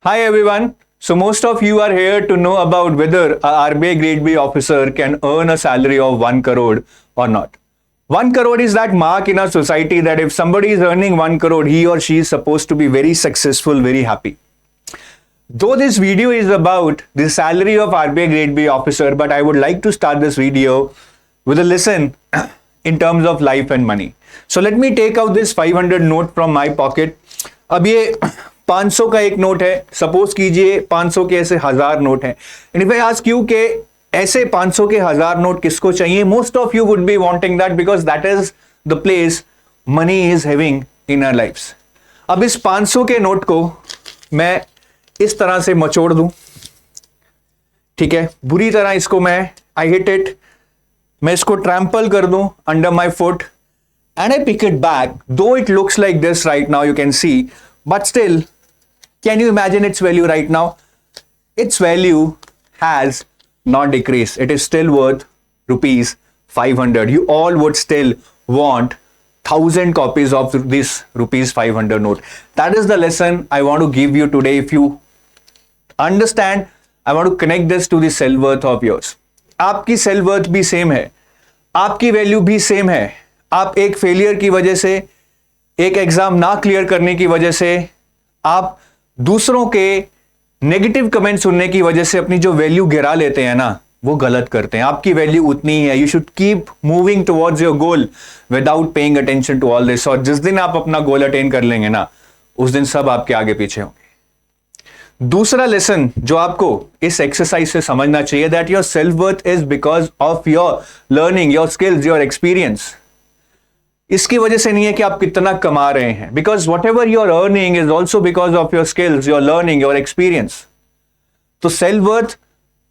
Hi everyone. So most of you are here to know about whether a RBI Grade B officer can earn a salary of 1 crore or not. 1 crore is that mark in our society that if somebody is earning 1 crore, he or she is supposed to be very successful, very happy. Though this video is about the salary of RBI Grade B officer, but I would like to start this video with a lesson in terms of life and money. So let me take out this 500 note from my pocket. अब ये 500 का एक note है. Suppose कीजिए 500 के ऐसे 1000 note हैं. And if I ask you के ऐसे 500 के 1000 नोट किसको चाहिए, most of you would be wanting that because that is the place money is having in our lifes. अब इस 500 के नोट को मैं इस तरह से मचोड़ दूं, ठीक है, बुरी तरह इसको मैं आई हिट इट, मैं इसको ट्रैम्पल कर दूं under my foot and I pick it back. Though it looks like this right now, you can see, but still, can you imagine its value right now? Its value has not decreased. It is still worth rupees 500. You all would still want 1000 copies of this rupees 500 note. That is the lesson I want to give you today. If you understand, I want to connect this to the self-worth of yours. आपकी self-worth भी same है, आपकी value भी same है. आप एक failure की वजह से, एक एग्जाम ना क्लियर करने की वजह से, आप दूसरों के नेगेटिव कमेंट सुनने की वजह से अपनी जो वैल्यू गिरा लेते हैं ना, वो गलत करते हैं. आपकी वैल्यू उतनी ही है. You should keep moving towards your goal without paying attention to all this. और जिस दिन आप अपना गोल अटेन कर लेंगे ना, उस दिन सब आपके आगे पीछे होंगे. दूसरा लेसन जो आपको इस एक्सरसाइज से समझना चाहिए, that your self worth is because of your learning, your skills, your experience. इसकी वजह से नहीं है कि आप कितना कमा रहे हैं, because whatever your earning is also because of your skills, your learning, your experience. तो सेल्फ वर्थ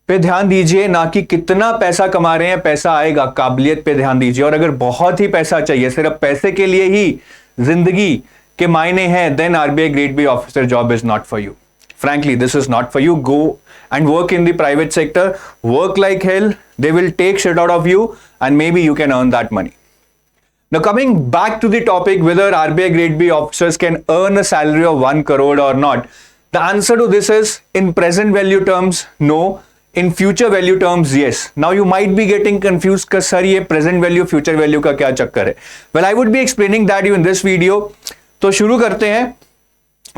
पे ध्यान दीजिए, ना कि कितना पैसा कमा रहे हैं. पैसा आएगा, काबिलियत पे ध्यान दीजिए. और अगर बहुत ही पैसा चाहिए, सिर्फ पैसे के लिए ही जिंदगी के मायने हैं, then RBI grade B officer job is not for you. Frankly, this is not for you. Go and work in the private sector. Work like hell. They will take shit out of you and maybe you can earn that money. Now coming back to the topic whether RBI Grade B officers can earn a salary of 1 crore or not, the answer to this is in present value terms, no. In future value terms, yes. Now you might be getting confused कि sir ये present value, future value का क्या चक्कर है. Well, I would be explaining that you in this video. तो शुरू करते हैं,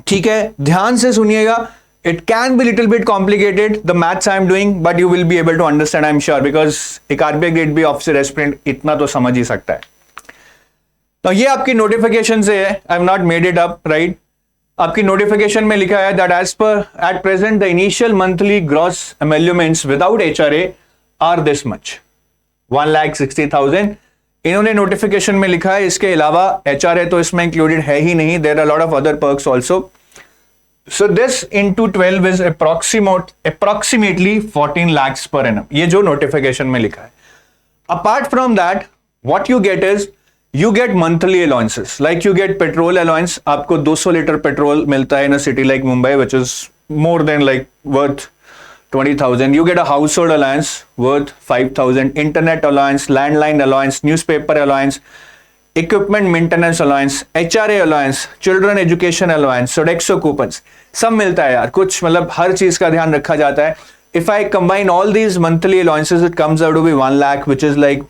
ठीक है, ध्यान से सुनिएगा. It can be little bit complicated, the maths I am doing, but you will be able to understand, I am sure, because एक RBI Grade B officer aspirant इतना तो समझ ही सकता है. तो ये आपकी नोटिफिकेशन से है. I have not made it up, right. आपकी नोटिफिकेशन में लिखा है that as per at present the initial monthly gross emoluments without HRA are this much, 1,60,000. इन्होंने नोटिफिकेशन में लिखा है. इसके अलावा एचआरए तो इसमें इंक्लूडेड है ही नहीं. There are lot of other perks also. So this into 12 is approximately 14 lakhs per annum. ये जो नोटिफिकेशन में लिखा है. Apart from that what you get is you get monthly allowances, like you get petrol allowance. आपको 200 litre petrol मिलता है in a city like Mumbai, which is more than like worth 20,000. You get a household allowance worth 5,000, internet allowance, landline allowance, newspaper allowance, equipment maintenance allowance, HRA allowance, children education allowance, Sodexo coupons, सब मिलता है यार. कुछ मतलब हर चीज का ध्यान रखा जाता है. If I combine all these monthly allowances, it comes out to be 1 lakh, which is like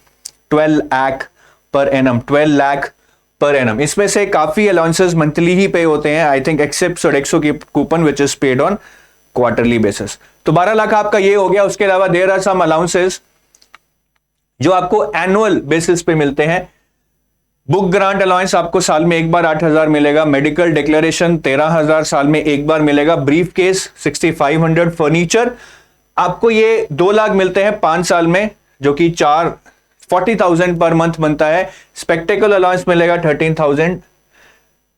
12 lakh per annum. 12 lakh per annum. इसमें से काफी अलाउंसेस मंथली ही पे होते हैं, आई थिंक, एक्सेप्ट सोडेक्सो की coupon which is paid on quarterly basis. तो 12 लाख आपका ये हो गया. उसके अलावा देयर आर सम अलाउंसेस जो आपको एनुअल बेसिस पे मिलते हैं. बुक ग्रांट अलाउंस आपको साल में एक बार 8,000 मिलेगा. मेडिकल डिक्लेरेशन 13,000 साल में एक बार मिलेगा. Brief case 6,500. फर्नीचर आपको ये 2 लाख मिलते हैं 5 साल में, जो कि 40,000 पर मंथ बनता है. स्पेक्टेकल अलाउंस मिलेगा 13,000.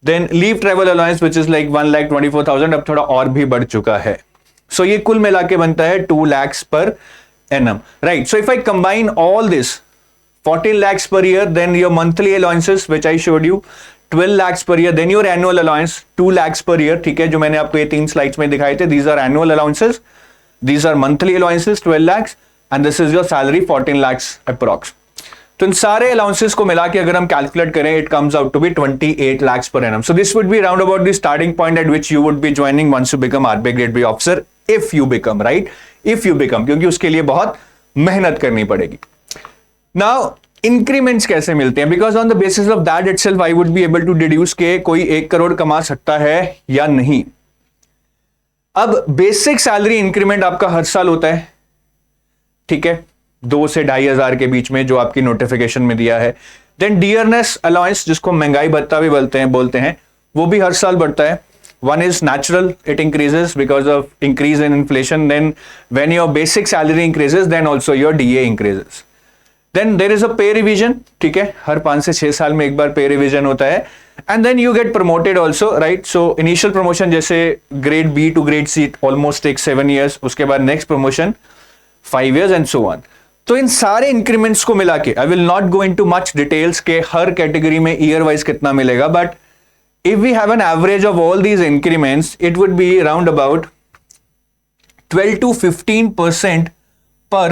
Then leave travel allowance which is like 1,24,000. अब थोड़ा और भी बढ़ चुका है. सो ये कुल मिला के बनता है 2 lakhs per annum, right. So if I combine all this 14 lakhs per year, then your monthly allowances which I showed you 12 lakhs per year, then your annual allowance 2 lakhs per year. ठीक है, जो मैंने आपको ये 3 slides में दिखाए थे, these are annual allowances, these are monthly allowances 12 lakhs, and this is your salary 14 lakhs approx. तो इन सारे अलाउंसेस को मिला के अगर हम कैलकुलेट करें, it comes out to be 28 lakhs per annum. So this would be round about the starting point at which you would be joining once you become RBI Grade B officer, if you become, right? If you become, क्योंकि उसके लिए बहुत मेहनत करनी पड़ेगी. Now increments कैसे मिलते हैं? Because on the basis of that itself I would be able to deduce के कोई 1 करोड़ कमा सकता है या नहीं. अब बेसिक सैलरी इंक्रीमेंट आपका हर साल होता है, ठीक है, 2 से 2,500 के बीच में जो आपकी नोटिफिकेशन में दिया है. देन डियरनेस अलाउंस, जिसको महंगाई भत्ता भी बोलते हैं, वो भी हर साल बढ़ता है. One is natural, it increases because of increase in inflation. Then when your basic salary increases, then also your DA increases. Then there is a pay revision, ठीक है, हर 5 से 6 साल में एक बार pay revision होता है. And then you get promoted also, right? So initial promotion जैसे grade B to grade C almost takes 7 years. उसके बाद next promotion 5 years and so on. तो इन सारे इंक्रीमेंट्स को मिला के, I will not go into much details के हर category में ईयर वाइज कितना मिलेगा, but if we have an average of all these increments, it would be around about 12 to 15% per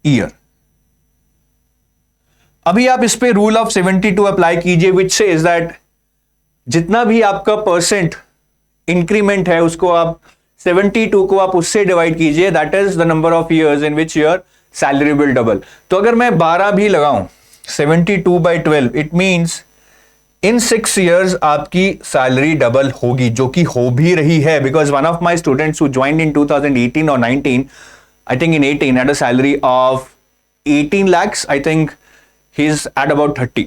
year. अभी आप इस पे रूल ऑफ 72 अप्लाई कीजिए, which says that जितना भी आपका परसेंट इंक्रीमेंट है उसको आप 72 को आप उससे डिवाइड कीजिए, that is the number of years in which your salary will double. तो अगर मैं 12 भी लगाऊं 72/12, इट मींस इन 6 years आपकी सैलरी डबल होगी, जो कि हो भी रही है. Because one of my students who joined in 2018 और 19, I think in 18 had a salary of 18 lakhs. I think he is at about 30.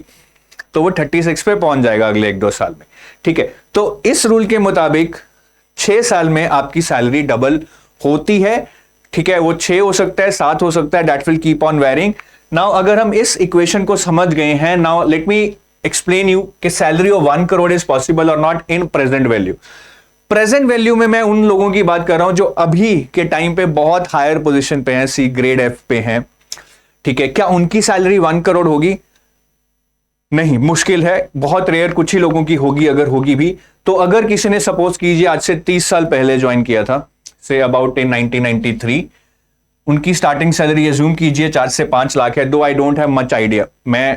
तो वो 36 पे पहुंच जाएगा अगले 1-2 साल में, ठीक है. तो इस रूल के मुताबिक 6 साल में आपकी सैलरी डबल होती है, ठीक है. वो 6 हो सकता है, 7 हो सकता है, that will keep on varying. Now अगर हम इस इक्वेशन को समझ गए हैं, now let me explain you कि salary of 1 crore is possible और not in present value. Present value में मैं उन लोगों की बात कर रहा हूं जो अभी के टाइम पे बहुत हायर पोजीशन पे हैं, सी ग्रेड एफ पे हैं, ठीक है. क्या उनकी सैलरी 1 करोड़ होगी? नहीं, मुश्किल है, बहुत रेयर, कुछ ही लोगों की होगी, अगर होगी भी. तो अगर किसी ने सपोज कीजिए आज से 30 साल पहले ज्वाइन किया था, से अबाउट इन 1993, उनकी स्टार्टिंग सैलरी एज्यूम कीजिए 4 से 5 लाख है. दो I don't have much idea, मैं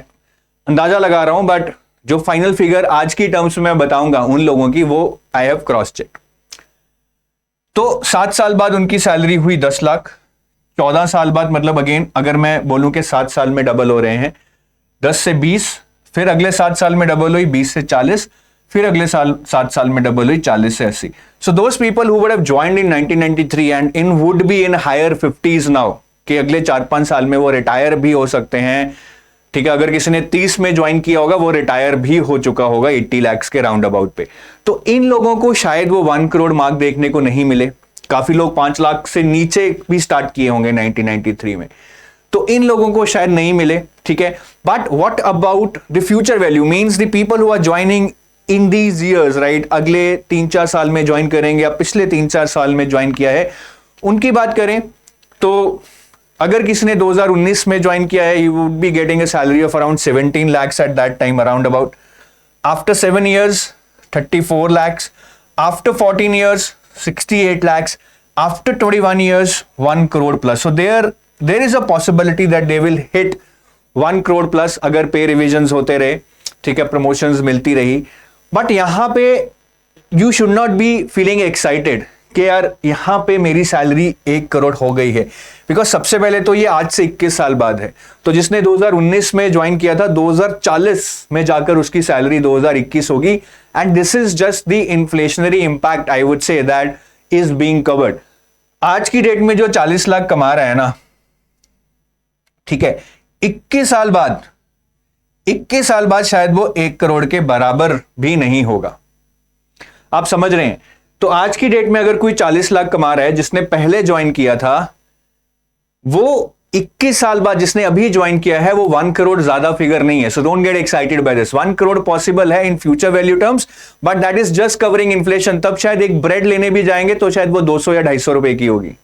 अंदाजा लगा रहा हूं, बट जो फाइनल फिगर आज की टर्म्स में मैं बताऊंगा उन लोगों की, वो आई हैव क्रॉस चेक. तो 7 साल बाद उनकी सैलरी हुई 10 लाख. 14 साल बाद, मतलब अगेन अगर मैं बोलूं कि 7 साल में डबल हो रहे हैं, 10 से 20, फिर अगले 7 साल में डबल हुई 20 से 40, फिर अगले 7 साल में डबल हुई 40 से 80. So those people who would have joined in 1993 and in would be in higher 50s now, कि अगले 4-5 साल में वो रिटायर भी हो सकते हैं, ठीक है. अगर किसी ने 30 में ज्वाइन किया होगा वो रिटायर भी हो चुका होगा 80 lakhs के राउंड अबाउट पे. तो इन लोगों को शायद वो 1 करोड़ मार्क देखने को नहीं मिले. काफी लोग 5 लाख से नीचे भी स्टार्ट किए होंगे 1993 में, तो इन लोगों को शायद नहीं मिले, ठीक है. But what about the future value, means the people who are joining in these years, right, अगले 3-4 साल में ज्वाइन करेंगे या पिछले 3-4 साल में ज्वाइन किया है, उनकी बात करें तो अगर किसी ने 2019 में ज्वाइन किया है, you would be getting a salary of around 17 lakhs at that time, around about. After 7 years, 34 lakhs. After 14 years, 68 lakhs. After 21 years, 1 crore plus. So there is a possibility that they will hit 1 crore plus अगर pay revisions होते रहे, ठीक है, promotions मिलती रही. But यहाँ पे you should not be feeling excited कि यार यहां पे मेरी सैलरी 1 करोड़ हो गई है, बिकॉज सबसे पहले तो ये आज से 21 साल बाद है. तो जिसने 2019 में ज्वाइन किया था, 2040 में जाकर उसकी सैलरी 2021 होगी. And this is just the inflationary impact, I would say that is being covered. आज की डेट में जो 40 लाख कमा रहा है ना, ठीक है, 21 साल बाद शायद वो 1 करोड़ के बराबर भी नहीं होगा. आप समझ रहे हैं? तो आज की डेट में अगर कोई 40 लाख कमा रहा है, जिसने पहले ज्वाइन किया था, वो 21 साल बाद जिसने अभी ज्वाइन किया है, वो 1 करोड़ ज्यादा फिगर नहीं है. So don't get excited by this. 1 crore possible है in future value terms, but that is just covering inflation. तब शायद एक ब्रेड लेने भी जाएंगे तो शायद वो 200 या 250 रुपए की होगी.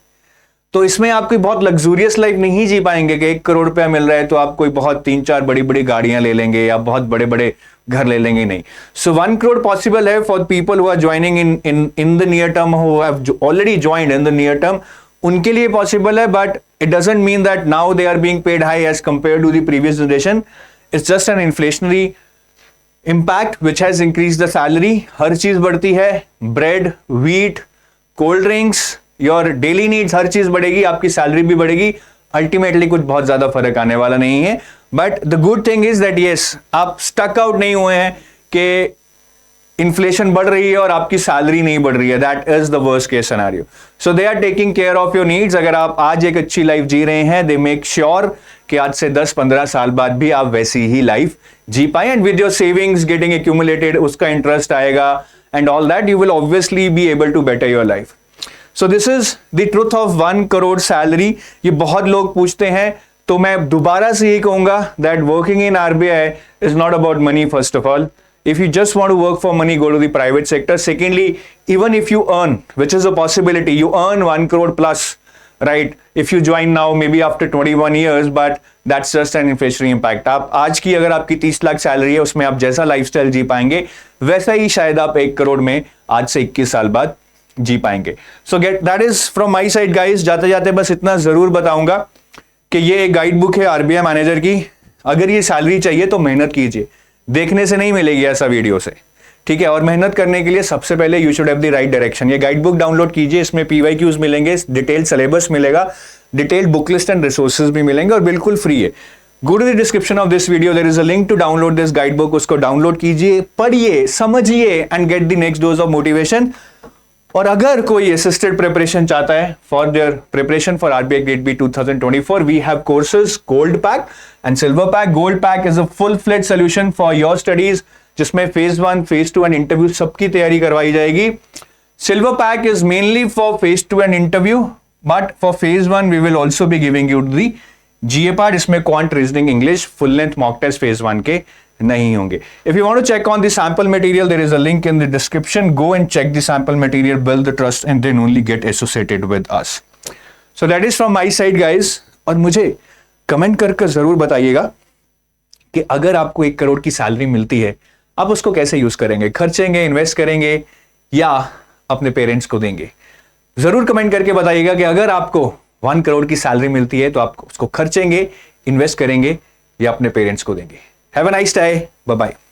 तो इसमें आप कोई बहुत लग्जूरियस लाइफ नहीं जी पाएंगे कि 1 करोड़ रुपया मिल रहा है तो आप कोई बहुत 3-4 बड़ी बड़ी गाड़ियां ले लेंगे या बहुत बड़े बड़े घर ले लेंगे, नहीं. सो 1 करोड़ पॉसिबल है for people who are joining in the near term, who have already joined in the near term. उनके लिए पॉसिबल है, but it doesn't mean that now they are being paid high as compared to the previous generation. It's just an inflationary impact which has increase the salary. हर चीज बढ़ती है, bread, wheat, cold drinks, your daily needs, हर चीज बढ़ेगी, आपकी salary भी बढ़ेगी. अल्टीमेटली कुछ बहुत ज्यादा फर्क आने वाला नहीं है. But the good thing is that yes, आप स्टक आउट नहीं हुए हैं कि इन्फ्लेशन बढ़ रही है और आपकी सैलरी नहीं बढ़ रही है. That is the worst case scenario. So they are taking care of your needs. अगर आप आज एक अच्छी लाइफ जी रहे हैं, दे मेक श्योर कि आज से 10-15 साल बाद भी आप वैसी ही लाइफ जी पाए. And with your savings getting accumulated, उसका इंटरेस्ट आएगा and all that, you will obviously be able to better your life. So this is the truth of 1 crore salary. ये बहुत लोग पूछते हैं, तो मैं दोबारा से यही कहूंगा that working in RBI is not about money. First of all, if you just want to work for money, go to the private sector. Secondly, even if you earn, which is a possibility, you earn 1 crore plus, right? If you join now, maybe after 21 years, but that's just an inflationary impact. आप आज की अगर आपकी 30 lakh salary है, उसमें आप जैसा lifestyle जी पाएंगे, वैसा ही शायद आप 1 करोड़ में आज से 21 साल बाद जी पाएंगे. So that is from my side, guys. जाते जाते बस इतना जरूर बताऊंगा कि ये एक गाइड बुक है आरबीआई मैनेजर की. अगर ये सैलरी चाहिए तो मेहनत कीजिए, देखने से नहीं मिलेगी ऐसा वीडियो से, ठीक है. और मेहनत करने के लिए सबसे पहले you should have the right direction. ये गाइड बुक डाउनलोड कीजिए, इसमें PYQs मिलेंगे, डिटेल सिलेबस मिलेगा, detail book list and resources भी मिलेंगे और बिल्कुल फ्री है. Go to the description of this video, there is a link to download this guide book. उसको डाउनलोड कीजिए, पढ़िए, समझिए and get the next dose of motivation. और अगर कोई असिस्टेड प्रिपरेशन चाहता है for their preparation for RBI grade B 2024, we have courses gold pack and silver pack. Gold pack is a full fledged solution for your studies, जिसमें phase 1, phase 2 and interview सबकी तैयारी करवाई जाएगी. Silver pack is mainly for phase 2 and interview, but for phase 1 we will also be giving you the GA part. इसमें quant, reasoning, English, full length mock test phase 1 के नहीं होंगे. If you want to check on the sample material, there is a link in the description. Go and check the sample material, build the trust, and then only get associated with us. So that is from my side, guys. और मुझे comment करके जरूर बताइएगा कि अगर आपको 1 करोड़ की salary मिलती है, आप उसको कैसे यूज करेंगे, खर्चेंगे, इन्वेस्ट करेंगे या अपने पेरेंट्स को देंगे. जरूर कमेंट करके बताइएगा कि अगर आपको 1 करोड़ की सैलरी मिलती है तो आप उसको खर्चेंगे, इन्वेस्ट करेंगे या अपने पेरेंट्स को देंगे. Have a nice day. Bye-bye.